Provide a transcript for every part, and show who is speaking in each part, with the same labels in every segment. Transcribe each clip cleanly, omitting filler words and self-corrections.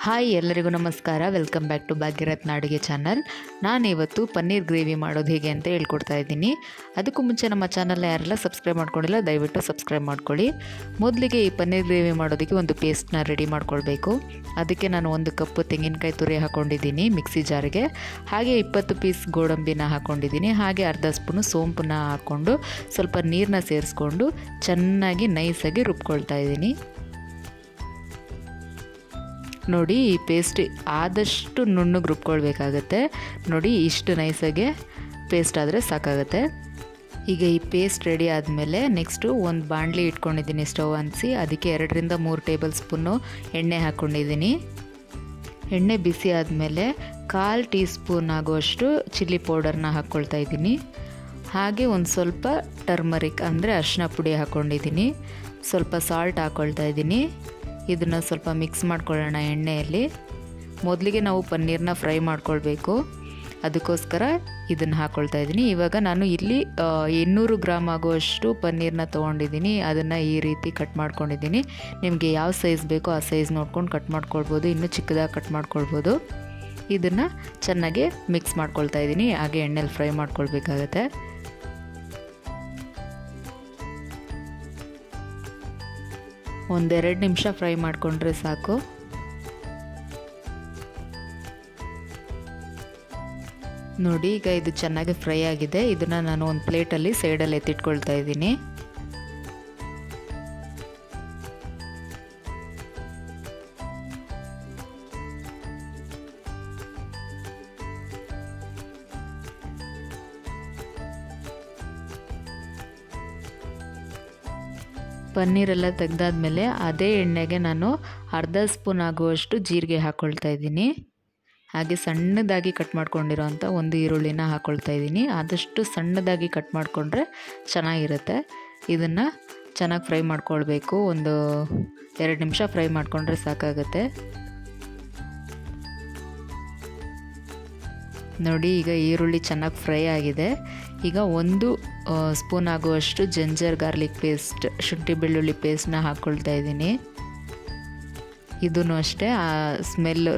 Speaker 1: Hi ಎಲ್ಲರಿಗೂ ನಮಸ್ಕಾರ. Welcome back to ಭಾಗ್ಯರತ್ನ ಅಡುಗೆ ಚಾನಲ್. ನಾನಿವತ್ತು ಪನ್ನೀರ್ ಗ್ರೇವಿ ಮಾಡೋದು ಹೇಗೆ ಅಂತ ಹೇಳ್ಕೊಡ್ತಾ ಇದ್ದೀನಿ. ಅದಕ್ಕೂ ಮುಂಚೆ ನಮ್ಮ ಚಾನಲ್ನ ಯಾರೆಲ್ಲ ಸಬ್ಸ್ಕ್ರೈಬ್ ಮಾಡ್ಕೊಂಡಿಲ್ಲ ದಯವಿಟ್ಟು ಸಬ್ಸ್ಕ್ರೈಬ್ ಮಾಡ್ಕೊಳ್ಳಿ. ಮೊದಲಿಗೆ ಈ ಪನ್ನೀರ್ ಗ್ರೇವಿ ಮಾಡೋದಕ್ಕೆ ಒಂದು ಪೇಸ್ಟ್ನ ರೆಡಿ ಮಾಡ್ಕೊಳ್ಬೇಕು. ಅದಕ್ಕೆ ನಾನು 1 ಕಪ್ ತೆಂಗಿನಕಾಯಿ ತುರಿ ಹಾಕ್ಕೊಂಡಿದ್ದೀನಿ ಮಿಕ್ಸಿ ಜಾರಿಗೆ. ಹಾಗೆ 20 ಪೀಸ್ ಗೋಡಂಬಿನ ಹಾಕ್ಕೊಂಡಿದ್ದೀನಿ. ಹಾಗೆ ಅರ್ಧ ಸ್ಪೂನು ಸೋಂಪನ್ನ ಹಾಕ್ಕೊಂಡು ಸ್ವಲ್ಪ ನೀರನ್ನ ಸೇರಿಸ್ಕೊಂಡು ಚೆನ್ನಾಗಿ ನೈಸಾಗಿ ರುಬ್ಕೊಳ್ತಾ ಇದ್ದೀನಿ. ನೋಡಿ, ಈ ಪೇಸ್ಟ್ ಆದಷ್ಟು ನುಣ್ಣಗೆ ರುಬ್ಕೊಳ್ಬೇಕಾಗತ್ತೆ. ನೋಡಿ, ಇಷ್ಟು ನೈಸಾಗೆ ಪೇಸ್ಟ್ ಆದರೆ ಸಾಕಾಗುತ್ತೆ. ಈಗ ಈ ಪೇಸ್ಟ್ ರೆಡಿ ಆದಮೇಲೆ ನೆಕ್ಸ್ಟು ಒಂದು ಬಾಣಲಿ ಇಟ್ಕೊಂಡಿದ್ದೀನಿ ಸ್ಟವ್ ಅಂಟಿಸಿ. ಅದಕ್ಕೆ 2 ರಿಂದ 3 ಟೇಬಲ್ ಸ್ಪೂನು ಎಣ್ಣೆ ಹಾಕ್ಕೊಂಡಿದ್ದೀನಿ. ಎಣ್ಣೆ ಬಿಸಿ ಆದಮೇಲೆ 1/4 ಟೀ ಸ್ಪೂನ್ ಆಗುವಷ್ಟು ಚಿಲ್ಲಿ ಪೌಡರ್ನ ಹಾಕ್ಕೊಳ್ತಾ ಇದ್ದೀನಿ. ಹಾಗೆ ಒಂದು ಸ್ವಲ್ಪ ಟರ್ಮರಿಕ್ ಅಂದರೆ ಅರಿಶಿನ ಪುಡಿ ಹಾಕ್ಕೊಂಡಿದ್ದೀನಿ. ಸ್ವಲ್ಪ ಸಾಲ್ಟ್ ಹಾಕ್ಕೊಳ್ತಾ ಇದ್ದೀನಿ. ಇದನ್ನು ಸ್ವಲ್ಪ ಮಿಕ್ಸ್ ಮಾಡ್ಕೊಳ್ಳೋಣ ಎಣ್ಣೆಯಲ್ಲಿ. ಮೊದಲಿಗೆ ನಾವು ಪನ್ನೀರನ್ನ ಫ್ರೈ ಮಾಡ್ಕೊಳ್ಬೇಕು, ಅದಕ್ಕೋಸ್ಕರ ಇದನ್ನು ಹಾಕ್ಕೊಳ್ತಾ ಇದ್ದೀನಿ. ಇವಾಗ ನಾನು ಇಲ್ಲಿ 800 ಗ್ರಾಮ್ ಆಗುವಷ್ಟು ಪನ್ನೀರನ್ನ ತೊಗೊಂಡಿದ್ದೀನಿ. ಅದನ್ನು ಈ ರೀತಿ ಕಟ್ ಮಾಡ್ಕೊಂಡಿದ್ದೀನಿ. ನಿಮಗೆ ಯಾವ ಸೈಜ್ ಬೇಕೋ ಆ ಸೈಜ್ ನೋಡ್ಕೊಂಡು ಕಟ್ ಮಾಡ್ಕೊಳ್ಬೋದು, ಇನ್ನೂ ಚಿಕ್ಕದಾಗಿ ಕಟ್ ಮಾಡ್ಕೊಳ್ಬೋದು. ಇದನ್ನು ಚೆನ್ನಾಗಿ ಮಿಕ್ಸ್ ಮಾಡ್ಕೊಳ್ತಾ ಇದ್ದೀನಿ. ಹಾಗೆ ಎಣ್ಣೆಲಿ ಫ್ರೈ ಮಾಡ್ಕೊಳ್ಬೇಕಾಗತ್ತೆ. ಒಂದೆರಡು ನಿಮಿಷ ಫ್ರೈ ಮಾಡಿಕೊಂಡ್ರೆ ಸಾಕು. ನೋಡಿ, ಈಗ ಇದು ಚೆನ್ನಾಗಿ ಫ್ರೈ ಆಗಿದೆ. ಇದನ್ನು ನಾನು ಒಂದು ಪ್ಲೇಟಲ್ಲಿ ಸೈಡಲ್ಲಿ ಎತ್ತಿಟ್ಕೊಳ್ತಾ ಇದ್ದೀನಿ. ಪನ್ನೀರೆಲ್ಲ ತೆಗೆದಾದ್ಮೇಲೆ ಅದೇ ಎಣ್ಣೆಗೆ ನಾನು ಅರ್ಧ ಸ್ಪೂನ್ ಆಗುವಷ್ಟು ಜೀರಿಗೆ ಹಾಕ್ಕೊಳ್ತಾ ಇದ್ದೀನಿ. ಹಾಗೆ ಸಣ್ಣದಾಗಿ ಕಟ್ ಮಾಡ್ಕೊಂಡಿರೋಂಥ ಒಂದು ಈರುಳ್ಳಿನ ಹಾಕ್ಕೊಳ್ತಾ ಇದ್ದೀನಿ. ಆದಷ್ಟು ಸಣ್ಣದಾಗಿ ಕಟ್ ಮಾಡಿಕೊಂಡ್ರೆ ಚೆನ್ನಾಗಿರುತ್ತೆ. ಇದನ್ನು ಚೆನ್ನಾಗಿ ಫ್ರೈ ಮಾಡ್ಕೊಳ್ಬೇಕು. ಒಂದು 2 ನಿಮಿಷ ಫ್ರೈ ಮಾಡಿಕೊಂಡ್ರೆ ಸಾಕಾಗುತ್ತೆ. ನೋಡಿ, ಈಗ ಈರುಳ್ಳಿ ಚೆನ್ನಾಗಿ ಫ್ರೈ ಆಗಿದೆ. ಈಗ 1 ಸ್ಪೂನ್ ಆಗುವಷ್ಟು ಜಿಂಜರ್ ಗಾರ್ಲಿಕ್ ಪೇಸ್ಟ್, ಶುಂಠಿ ಬೆಳ್ಳುಳ್ಳಿ ಪೇಸ್ಟ್ನ ಹಾಕ್ಕೊಳ್ತಾ ಇದ್ದೀನಿ. ಇದೂ ಅಷ್ಟೇ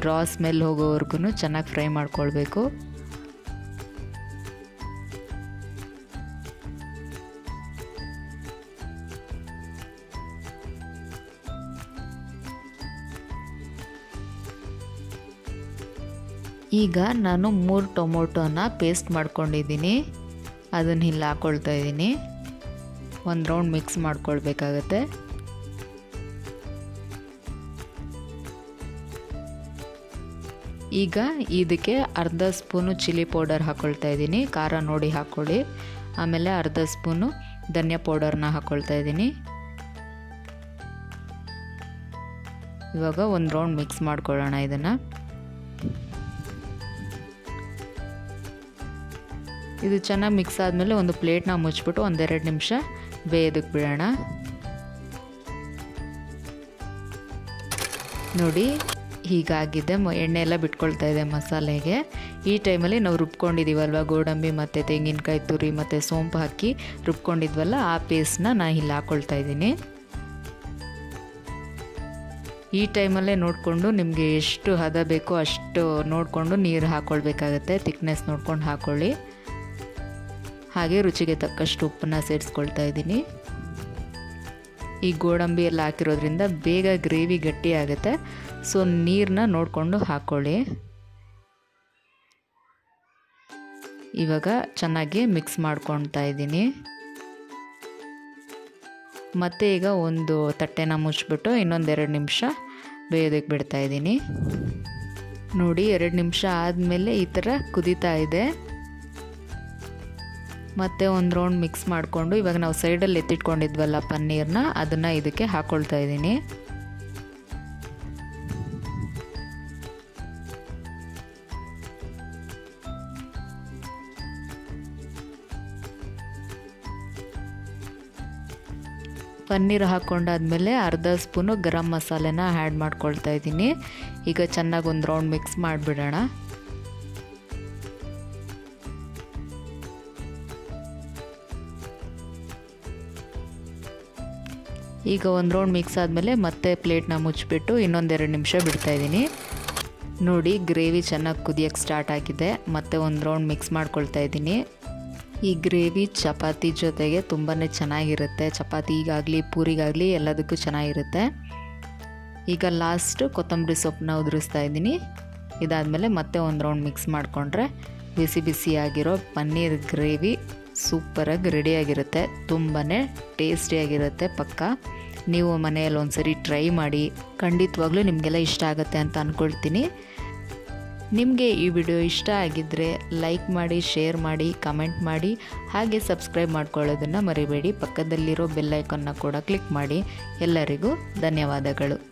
Speaker 1: ರಾ ಸ್ಮೆಲ್ ಹೋಗೋವರೆಗೂ ಚೆನ್ನಾಗಿ ಫ್ರೈ ಮಾಡ್ಕೊಳ್ಬೇಕು. ಈಗ ನಾನು 3 ಟೊಮೊಟೊನ ಪೇಸ್ಟ್ ಮಾಡ್ಕೊಂಡಿದ್ದೀನಿ. ಅದನ್ನು ಇಲ್ಲಿ ಹಾಕ್ಕೊಳ್ತಾ ಇದ್ದೀನಿ. ಒಂದು ರೌಂಡ್ ಮಿಕ್ಸ್ ಮಾಡ್ಕೊಳ್ಬೇಕಾಗತ್ತೆ. ಈಗ ಇದಕ್ಕೆ ಅರ್ಧ ಸ್ಪೂನು ಚಿಲ್ಲಿ ಪೌಡರ್ ಹಾಕ್ಕೊಳ್ತಾ ಇದ್ದೀನಿ. ಖಾರ ನೋಡಿ ಹಾಕ್ಕೊಳ್ಳಿ. ಆಮೇಲೆ ಅರ್ಧ ಸ್ಪೂನು ಧನಿಯಾ ಪೌಡರ್ನ ಹಾಕ್ಕೊಳ್ತಾ ಇದ್ದೀನಿ. ಇವಾಗ ಒಂದು ರೌಂಡ್ ಮಿಕ್ಸ್ ಮಾಡ್ಕೊಳ್ಳೋಣ ಇದನ್ನು. ಇದು ಚೆನ್ನಾಗಿ ಮಿಕ್ಸ್ ಆದಮೇಲೆ ಒಂದು ಪ್ಲೇಟ್ನ ಮುಚ್ಚಿಬಿಟ್ಟು 1-2 ನಿಮಿಷ ಬೇಯೋದಕ್ಕೆ ಬಿಡೋಣ. ನೋಡಿ, ಹೀಗಾಗಿದೆ. ಎಣ್ಣೆ ಎಲ್ಲ ಬಿಟ್ಕೊಳ್ತಾ ಇದೆ ಮಸಾಲೆಗೆ. ಈ ಟೈಮಲ್ಲಿ ನಾವು ರುಬ್ಕೊಂಡಿದ್ದೀವಲ್ವ, ಗೋಡಂಬಿ ಮತ್ತು ತೆಂಗಿನಕಾಯಿ ತುರಿ ಮತ್ತು ಸೋಂಪು ಹಾಕಿ ರುಬ್ಕೊಂಡಿದ್ವಲ್ಲ, ಆ ಪೇಸ್ಟ್ನ ನಾನು ಇಲ್ಲಿ ಹಾಕ್ಕೊಳ್ತಾ ಇದ್ದೀನಿ. ಈ ಟೈಮಲ್ಲೇ ನೋಡಿಕೊಂಡು ನಿಮಗೆ ಎಷ್ಟು ಹದ ಬೇಕೋ ಅಷ್ಟು ನೋಡಿಕೊಂಡು ನೀರು ಹಾಕ್ಕೊಳ್ಬೇಕಾಗತ್ತೆ. ಥಿಕ್ನೆಸ್ ನೋಡ್ಕೊಂಡು ಹಾಕ್ಕೊಳ್ಳಿ. ಹಾಗೆ ರುಚಿಗೆ ತಕ್ಕಷ್ಟು ಉಪ್ಪನ್ನು ಸೇರಿಸ್ಕೊಳ್ತಾ ಇದ್ದೀನಿ. ಈ ಗೋಡಂಬಿ ಎಲ್ಲ ಹಾಕಿರೋದ್ರಿಂದ ಬೇಗ ಗ್ರೇವಿ ಗಟ್ಟಿ ಆಗುತ್ತೆ. ಸೊ ನೀರನ್ನ ನೋಡಿಕೊಂಡು ಹಾಕ್ಕೊಳ್ಳಿ. ಇವಾಗ ಚೆನ್ನಾಗಿ ಮಿಕ್ಸ್ ಮಾಡ್ಕೊಳ್ತಾ ಇದ್ದೀನಿ. ಮತ್ತು ಈಗ ಒಂದು ತಟ್ಟೆನ ಮುಚ್ಚಿಬಿಟ್ಟು ಇನ್ನೊಂದು 2 ನಿಮಿಷ ಬೇಯೋದಕ್ಕೆ ಬಿಡ್ತಾ ಇದ್ದೀನಿ. ನೋಡಿ, 2 ನಿಮಿಷ ಆದಮೇಲೆ ಈ ಥರ ಕುದೀತಾ ಇದೆ. ಮತ್ತು ಒಂದು ರೌಂಡ್ ಮಿಕ್ಸ್ ಮಾಡಿಕೊಂಡು ಇವಾಗ ನಾವು ಸೈಡಲ್ಲಿ ಎತ್ತಿಟ್ಕೊಂಡಿದ್ವಲ್ಲ ಪನ್ನೀರನ್ನ, ಅದನ್ನು ಇದಕ್ಕೆ ಹಾಕ್ಕೊಳ್ತಾ ಇದ್ದೀನಿ. ಪನ್ನೀರ್ ಹಾಕ್ಕೊಂಡಾದ್ಮೇಲೆ ಅರ್ಧ ಸ್ಪೂನು ಗರಂ ಮಸಾಲೆನ ಆ್ಯಡ್ ಮಾಡ್ಕೊಳ್ತಾ ಇದ್ದೀನಿ. ಈಗ ಚೆನ್ನಾಗಿ ಒಂದು ರೌಂಡ್ ಮಿಕ್ಸ್ ಮಾಡಿಬಿಡೋಣ. ಈಗ ಒಂದು ರೌಂಡ್ ಮಿಕ್ಸ್ ಆದಮೇಲೆ ಮತ್ತೆ ಪ್ಲೇಟ್ನ ಮುಚ್ಚಿಬಿಟ್ಟು ಇನ್ನೊಂದು 2 ನಿಮಿಷ ಬಿಡ್ತಾಯಿದ್ದೀನಿ. ನೋಡಿ ಗ್ರೇವಿ ಚೆನ್ನಾಗಿ ಕುದಿಯೋಕ್ಕೆ ಸ್ಟಾರ್ಟ್ ಆಗಿದೆ. ಮತ್ತೆ ಒಂದು ರೌಂಡ್ ಮಿಕ್ಸ್ ಮಾಡ್ಕೊಳ್ತಾ ಇದ್ದೀನಿ. ಈ ಗ್ರೇವಿ ಚಪಾತಿ ಜೊತೆಗೆ ತುಂಬಾ ಚೆನ್ನಾಗಿರುತ್ತೆ. ಚಪಾತಿಗಾಗಲಿ ಪೂರಿಗಾಗಲಿ ಎಲ್ಲದಕ್ಕೂ ಚೆನ್ನಾಗಿರುತ್ತೆ. ಈಗ ಲಾಸ್ಟ್ ಕೊತ್ತಂಬರಿ ಸೊಪ್ಪನ್ನ ಉದುರಿಸ್ತಾ ಇದ್ದೀನಿ. ಇದಾದಮೇಲೆ ಮತ್ತೆ ಒಂದು ರೌಂಡ್ ಮಿಕ್ಸ್ ಮಾಡಿಕೊಂಡ್ರೆ ಬಿಸಿ ಬಿಸಿಯಾಗಿರೋ ಪನ್ನೀರ್ ಗ್ರೇವಿ ಸೂಪರಾಗಿ ರೆಡಿಯಾಗಿರುತ್ತೆ. ತುಂಬಾ ಟೇಸ್ಟಿಯಾಗಿರುತ್ತೆ. ಪಕ್ಕ ನೀವು ಮನೆಯಲ್ಲಿ ಒಂದ್ಸರಿ ಟ್ರೈ ಮಾಡಿ. ಖಂಡಿತವಾಗ್ಲೂ ನಿಮಗೆಲ್ಲ ಇಷ್ಟ ಆಗುತ್ತೆ ಅಂತ ಅಂದ್ಕೊಳ್ತೀನಿ. ನಿಮಗೆ ಈ ವಿಡಿಯೋ ಇಷ್ಟ ಆಗಿದ್ದರೆ ಲೈಕ್ ಮಾಡಿ, ಶೇರ್ ಮಾಡಿ, ಕಮೆಂಟ್ ಮಾಡಿ, ಹಾಗೆ ಸಬ್ಸ್ಕ್ರೈಬ್ ಮಾಡ್ಕೊಳ್ಳೋದನ್ನು ಮರಿಬೇಡಿ. ಪಕ್ಕದಲ್ಲಿರೋ ಬೆಲ್ ಐಕಾನ್ನ ಕೂಡ ಕ್ಲಿಕ್ ಮಾಡಿ. ಎಲ್ಲರಿಗೂ ಧನ್ಯವಾದಗಳು.